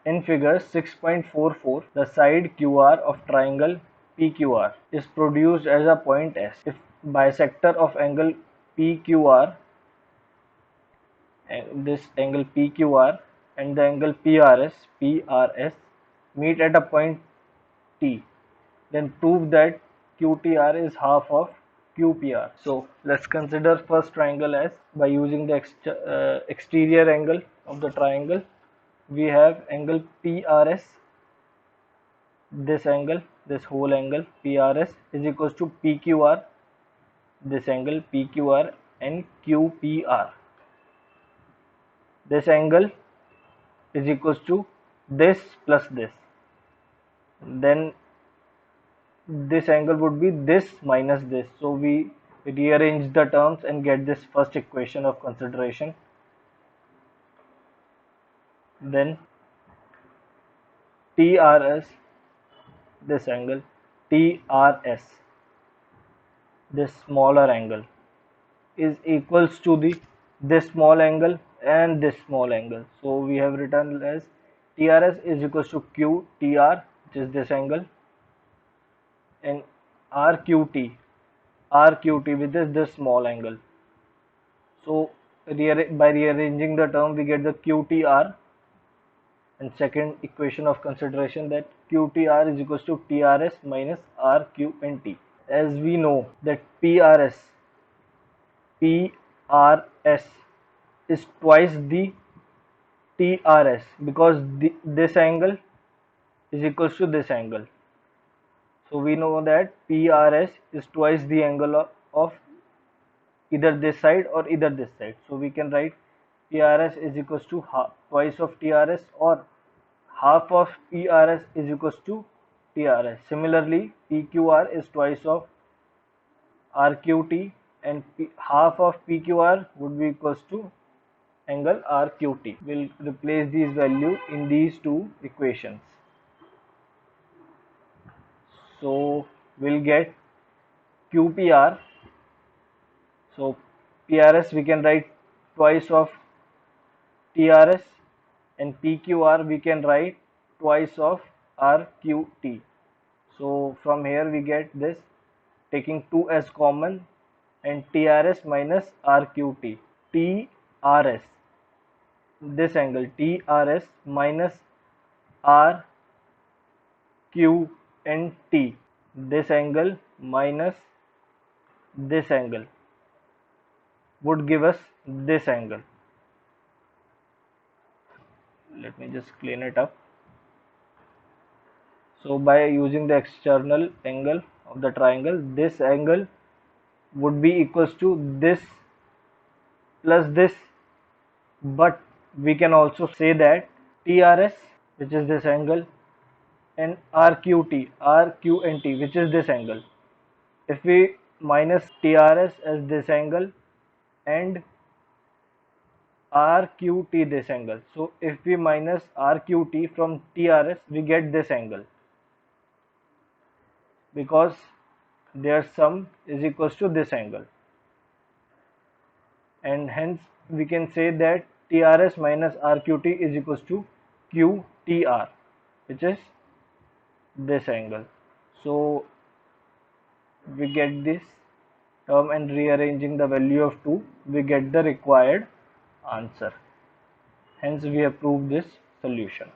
In figure 6.44, the side QR of triangle PQR is produced as a point S. If bisector of angle PQR, this angle PQR and the angle PRS meet at a point T, then prove that QTR is half of QPR. So let's consider first triangle as, by using the exterior angle of the triangle, we have angle PRS. This angle, this whole angle PRS is equals to PQR, this angle PQR and QPR. This angle is equals to this plus this. Then this angle would be this minus this. So we rearrange the terms and get this first equation of consideration. Then TRS, this angle TRS, this smaller angle, is equals to this small angle and this small angle. So we have written as TRS is equals to QTR, which is this angle, and RQT which is this small angle. So by rearranging the term we get the QTR, and second equation of consideration, that QTR is equals to TRS minus RQ and T. As we know that PRS is twice the TRS, because this angle is equals to this angle. So we know that PRS is twice the angle of either this side or either this side. So we can write PRS is equals to twice of TRS, or half of PRS is equals to TRS. Similarly, PQR is twice of RQT, and half of PQR would be equals to angle RQT. We'll replace these values in these two equations. So we'll get QPR. So PRS we can write twice of TRS, and PQR we can write twice of RQT. So from here we get this, taking 2 as common, and TRS minus RQT. TRS, this angle TRS minus RQ and T, this angle minus this angle, would give us this angle. Let me just clean it up. So by using the external angle of the triangle, this angle would be equals to this plus this, but we can also say that TRS, which is this angle, and RQ and T, which is this angle, if we minus TRS as this angle and RQT this angle, so if we minus RQT from TRS we get this angle, because their sum is equals to this angle, and hence we can say that TRS minus RQT is equals to QTR, which is this angle. So we get this term, and rearranging the value of 2 we get the required answer. Hence we have proved this solution.